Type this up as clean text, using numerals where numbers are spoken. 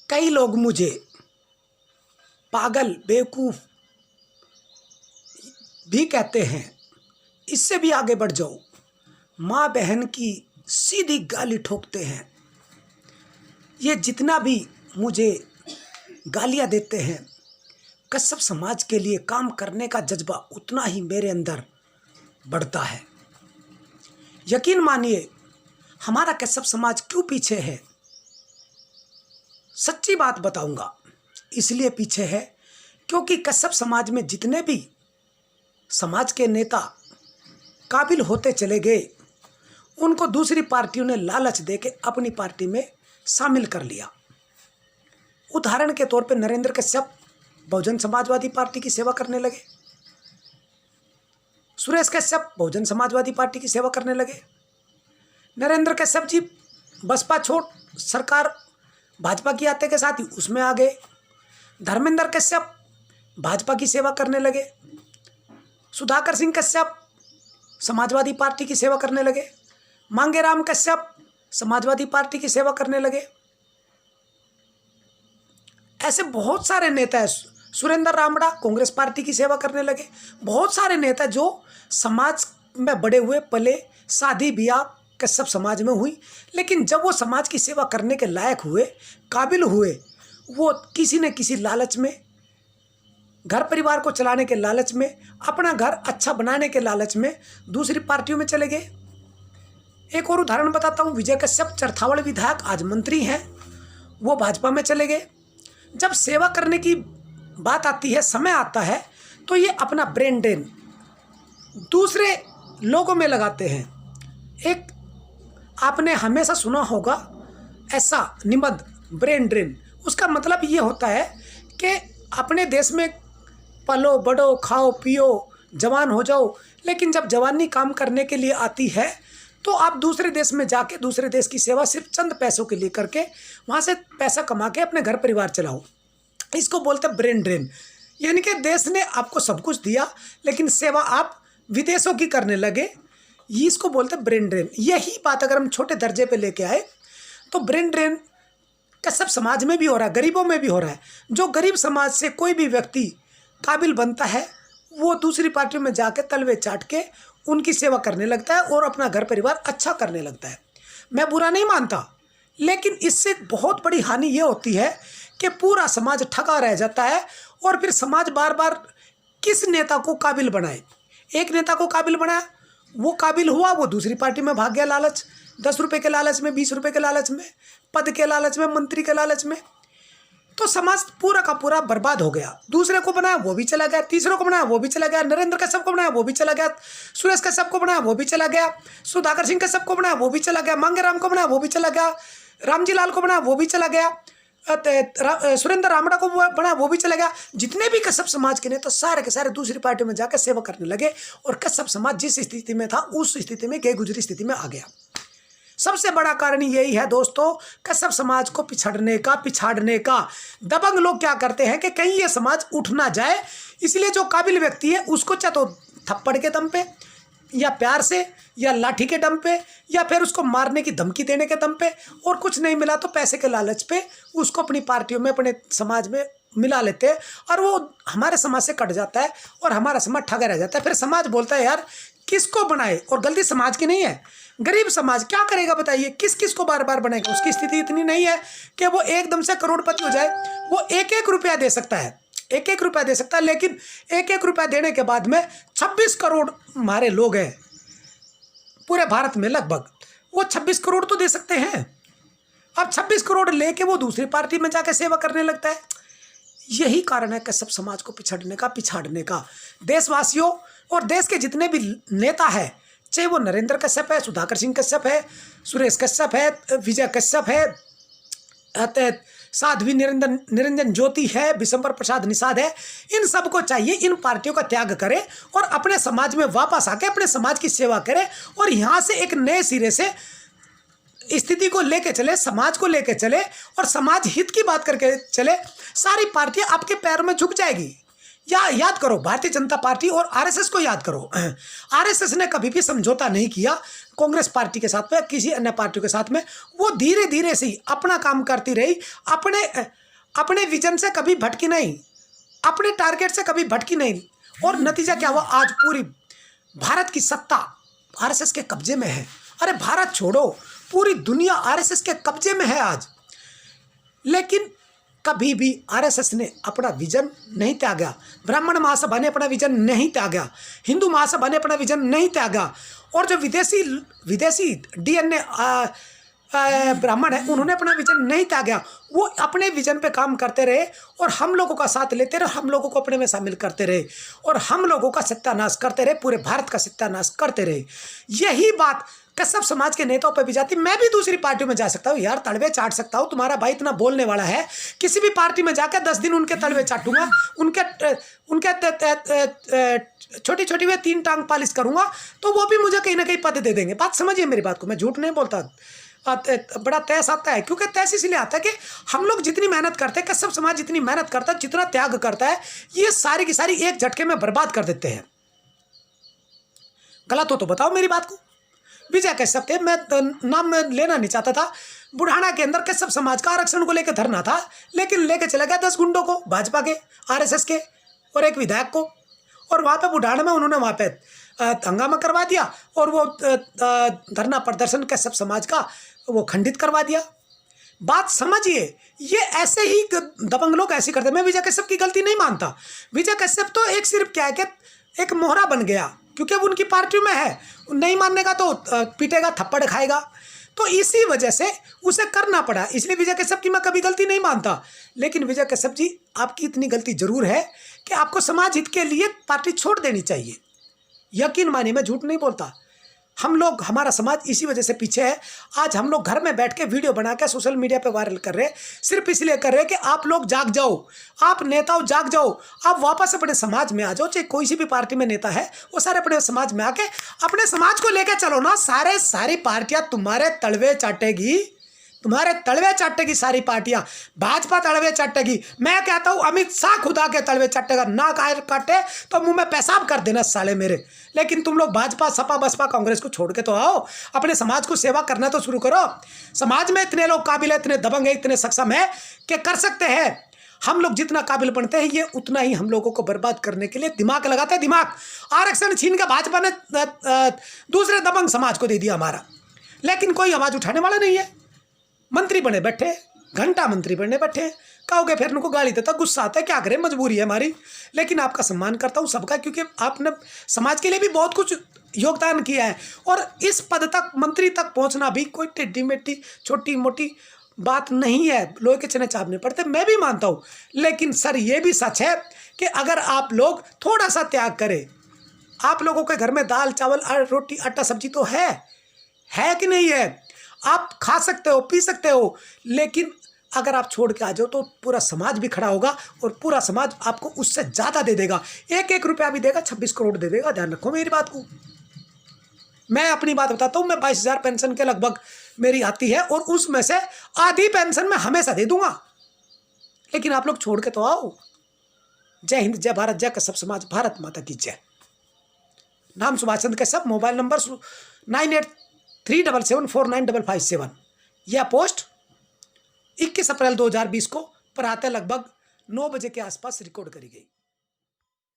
कई लोग मुझे पागल बेवकूफ़ भी कहते हैं, इससे भी आगे बढ़ जाओ। माँ बहन की सीधी गाली ठोकते हैं। ये जितना भी मुझे गालियाँ देते हैं, कश्यप समाज के लिए काम करने का जज्बा उतना ही मेरे अंदर बढ़ता है। यकीन मानिए, हमारा कश्यप समाज क्यों पीछे है, सच्ची बात बताऊंगा। इसलिए पीछे है क्योंकि कश्यप समाज में जितने भी समाज के नेता काबिल होते चले गए, उनको दूसरी पार्टियों ने लालच देके अपनी पार्टी में शामिल कर लिया। उदाहरण के तौर पे नरेंद्र कश्यप बहुजन समाजवादी पार्टी की सेवा करने लगे, सुरेश कश्यप बहुजन समाजवादी पार्टी की सेवा करने लगे, नरेंद्र कश्यप जी बसपा छोड़ सरकार भाजपा की आते के साथ ही उसमें आ गए, धर्मेंद्र कश्यप भाजपा की सेवा करने लगे, सुधाकर सिंह कश्यप समाजवादी पार्टी की सेवा करने लगे, मांगेराम कश्यप समाजवादी पार्टी की सेवा करने लगे। ऐसे बहुत सारे नेता हैं, सुरेंद्र रामड़ा कांग्रेस पार्टी की सेवा करने लगे। बहुत सारे नेता जो समाज में बड़े हुए, पले, शादी ब्याह कश्यप समाज में हुई, लेकिन जब वो समाज की सेवा करने के लायक हुए, काबिल हुए, वो किसी न किसी लालच में, घर परिवार को चलाने के लालच में, अपना घर अच्छा बनाने के लालच में दूसरी पार्टियों में चले गए। एक और उदाहरण बताता हूँ, विजय कश्यप चरथावड़ विधायक, आज मंत्री हैं, वो भाजपा में चले गए। जब सेवा करने की बात आती है, समय आता है, तो ये अपना ब्रेन ड्रेन दूसरे लोगों में लगाते हैं। एक आपने हमेशा सुना होगा ऐसा निबंध, ब्रेन ड्रेन। उसका मतलब ये होता है कि अपने देश में पलो बढ़ो, खाओ पियो, जवान हो जाओ, लेकिन जब जवानी काम करने के लिए आती है तो आप दूसरे देश में जाके दूसरे देश की सेवा सिर्फ चंद पैसों के लिए करके वहाँ से पैसा कमा के अपने घर परिवार चलाओ। इसको बोलते हैं ब्रेन ड्रेन। यानी कि देश ने आपको सब कुछ दिया, लेकिन सेवा आप विदेशों की करने लगे, इसको बोलते हैं ब्रेन ड्रेन। यही बात अगर हम छोटे दर्जे पे लेके आए तो ब्रेन ड्रेन कश्यप समाज में भी हो रहा है, गरीबों में भी हो रहा है। जो गरीब समाज से कोई भी व्यक्ति काबिल बनता है, वो दूसरी पार्टियों में जाके तलवे चाट के उनकी सेवा करने लगता है और अपना घर परिवार अच्छा करने लगता है। मैं बुरा नहीं मानता, लेकिन इससे बहुत बड़ी हानि ये होती है कि पूरा समाज ठगा रह जाता है और फिर समाज बार बार किस नेता को काबिल बनाए। एक नेता को काबिल बनाया, वो काबिल हुआ, वो दूसरी पार्टी में भाग गया लालच, 10 रुपये के लालच में, 20 रुपये के लालच में, पद के लालच में, मंत्री के लालच में, तो समाज पूरा का पूरा बर्बाद हो गया। दूसरे को बनाया वो भी चला गया, तीसरे को बनाया वो भी चला गया, नरेंद्र कश्यप को बनाया वो भी चला गया, सुरेश कश्यप को बनाया वो भी चला गया, सुधाकर सिंह कश्यप को बनाया वो भी चला गया, मांगेराम को बनाया वो भी चला गया, रामजी लाल को बनाया वो भी चला गया, सुरेंद्र रामड़ा को बनाया वो भी चला गया। जितने भी कश्यप समाज के नेता सारे के सारे दूसरी पार्टियों में जाकर सेवा करने लगे और कश्यप समाज जिस स्थिति में था उस स्थिति में, गए गुजरी स्थिति में आ गया। सबसे बड़ा कारण यही है दोस्तों, कश्यप समाज को पिछाड़ने का। दबंग लोग क्या करते हैं कि कहीं ये समाज उठ ना जाए, इसलिए जो काबिल व्यक्ति है उसको चाहे तो थप्पड़ के दम पे या प्यार से या लाठी के दम पे या फिर उसको मारने की धमकी देने के दम पे, और कुछ नहीं मिला तो पैसे के लालच पे उसको अपनी पार्टियों में, अपने समाज में मिला लेते हैं और वो हमारे समाज से कट जाता है और हमारा समाज ठगा रह जाता है। फिर समाज बोलता है यार किसको बनाए, और गलती समाज की नहीं है। गरीब समाज क्या करेगा बताइए, किस किस को बार बार बनाएगा। उसकी स्थिति इतनी नहीं है कि वो एकदम से करोड़पति हो जाए। वो एक एक रुपया दे सकता है, एक एक रुपया दे सकता है, लेकिन एक एक रुपया देने के बाद में 26 करोड़ हमारे लोग हैं पूरे भारत में लगभग, वो 26 करोड़ तो दे सकते हैं। अब 26 करोड़ लेके वो दूसरी पार्टी में जाके सेवा करने लगता है। यही कारण है कश्यप समाज को पिछाड़ने का। देशवासियों और देश के जितने भी नेता है, चाहे वो नरेंद्र कश्यप है, सुधाकर सिंह कश्यप है, सुरेश कश्यप है, विजय कश्यप है, साध्वी निरंजन ज्योति है, बिशंबर प्रसाद निषाद है, इन सबको चाहिए इन पार्टियों का त्याग करे और अपने समाज में वापस आके अपने समाज की सेवा करे और यहाँ से एक नए सिरे से स्थिति को लेके चले, समाज को लेके चले और समाज हित की बात करके चले। सारी पार्टियां आपके पैरों में झुक जाएगी। या याद करो, भारतीय जनता पार्टी और आरएसएस को याद करो। आरएसएस ने कभी भी समझौता नहीं किया, कांग्रेस पार्टी के साथ में, किसी अन्य पार्टी के साथ में, वो धीरे धीरे से ही अपना काम करती रही, अपने विजन से कभी भटकी नहीं, अपने टारगेट से कभी भटकी नहीं। और नतीजा क्या हुआ, आज पूरी भारत की सत्ता आरएसएस के कब्जे में है। अरे भारत छोड़ो, पूरी दुनिया आरएसएस के कब्जे में है आज। लेकिन कभी भी आरएसएस ने अपना विजन नहीं त्यागा, ब्राह्मण महासभा ने अपना विजन नहीं त्यागा, हिंदू महासभा ने अपना विजन नहीं त्यागा, और जो विदेशी डीएनए ब्राह्मण है उन्होंने अपना विजन नहीं त्यागा। वो अपने विजन पे काम करते रहे और हम लोगों का साथ लेते रहे, हम लोगों को अपने में शामिल करते रहे और हम लोगों का सत्यानाश करते रहे, पूरे भारत का सत्यानाश करते रहे। यही बात कश्यप समाज के नेताओं पर भी जाती। मैं भी दूसरी पार्टियों में जा सकता हूँ यार, तलवे चाट सकता हूँ, तुम्हारा भाई इतना बोलने वाला है, किसी भी पार्टी में जाकर 10 दिन उनके तलवे चाटूंगा, उनके छोटी छोटी वे 3 टांग पालिश करूंगा, तो वो भी मुझे कहीं ना कहीं पद दे देंगे। बात समझिए मेरी बात को, मैं झूठ नहीं बोलता। बड़ा तैस आता है, क्योंकि तैस इसलिए आता है कि हम लोग जितनी मेहनत करते हैं, कश्यप समाज जितनी मेहनत करता है, जितना त्याग करता है, ये सारी की सारी एक झटके में बर्बाद कर देते हैं। गलत हो तो बताओ मेरी बात को। विजय कश्यप थे, मैं नाम लेना नहीं चाहता था, बुढ़ाना के अंदर कश्यप समाज का आरक्षण को लेकर धरना था, लेकिन लेके चला गया 10 गुंडों को, भाजपा के, आरएसएस के और एक विधायक को, और वहाँ पे बुढ़ाना में उन्होंने वहाँ पे हंगामा करवा दिया और वो धरना प्रदर्शन कश्यप समाज का वो खंडित करवा दिया। बात समझिए, ये ऐसे ही दबंग लोग ऐसे करते। मैं विजय कश्यप की गलती नहीं मानता, विजय कश्यप तो एक सिर्फ क्या है कि एक मोहरा बन गया, क्योंकि वो उनकी पार्टी में है, नहीं मानने का तो पीटेगा, थप्पड़ खाएगा, तो इसी वजह से उसे करना पड़ा। इसलिए विजय कश्यप की मैं कभी गलती नहीं मानता। लेकिन विजय कश्यप जी, आपकी इतनी गलती जरूर है कि आपको समाज हित के लिए पार्टी छोड़ देनी चाहिए। यकीन मानिए, मैं झूठ नहीं बोलता। हम लोग, हमारा समाज इसी वजह से पीछे है। आज हम लोग घर में बैठ के वीडियो बना के सोशल मीडिया पे वायरल कर रहे हैं, सिर्फ इसलिए कर रहे हैं कि आप लोग जाग जाओ, आप नेताओं जाग जाओ, आप वापस अपने समाज में आ जाओ। चाहे कोई सी भी पार्टी में नेता है, वो सारे अपने समाज में आके अपने समाज को लेकर चलो ना। सारी पार्टियां तुम्हारे तलवे चाटेगी, तुम्हारे तलवे चाटेगी सारी पार्टियां। भाजपा तलवे चाटेगी, मैं कहता हूं अमित शाह खुदा के तलवे चाटेगा। ना काटे तो मुंह में पेशाब कर देना साले मेरे। लेकिन तुम लोग भाजपा, सपा, बसपा, कांग्रेस को छोड़ के तो आओ, अपने समाज को सेवा करना तो शुरू करो। समाज में इतने लोग काबिल है, इतने दबंग है, इतने सक्षम है कि कर सकते हैं। हम लोग जितना काबिल बनते हैं, ये उतना ही हम लोगों को बर्बाद करने के लिए दिमाग लगाते हैं। दिमाग, आरक्षण छीन के भाजपा ने दूसरे दबंग समाज को दे दिया हमारा, लेकिन कोई आवाज उठाने वाला नहीं है। मंत्री बने बैठे, घंटा मंत्री बने बैठे, कहोगे फिर उनको गाली देता, गुस्सा आता है, क्या करें, मजबूरी है हमारी। लेकिन आपका सम्मान करता हूँ सबका, क्योंकि आपने समाज के लिए भी बहुत कुछ योगदान किया है। और इस पद तक, मंत्री तक पहुँचना भी कोई टेढ़ी मेढ़ी छोटी मोटी बात नहीं है, लोहे के चने चापने पड़ते, मैं भी मानता हूँ। लेकिन सर, ये भी सच है कि अगर आप लोग थोड़ा सा त्याग करें, आप लोगों के घर में दाल चावल रोटी आटा सब्जी तो है कि नहीं है, आप खा सकते हो, पी सकते हो, लेकिन अगर आप छोड़ के आ जाओ तो पूरा समाज भी खड़ा होगा और पूरा समाज आपको उससे ज़्यादा दे देगा। 1-1 रुपया भी देगा, 26 करोड़ दे देगा। ध्यान रखो मेरी बात को। मैं अपनी बात बताता हूँ, मैं 22,000 पेंशन के लगभग मेरी आती है और उसमें से आधी पेंशन मैं हमेशा दे दूंगा। लेकिन आप लोग छोड़ के तो आओ। जय हिंद, जय भारत, जय कश्यप समाज, भारत माता की जय। नाम सुभाष चंद्र कश्यप, मोबाइल नंबर 9837749557। यह पोस्ट 21 अप्रैल 2020 को प्रातः लगभग 9 बजे के आसपास रिकॉर्ड करी गई।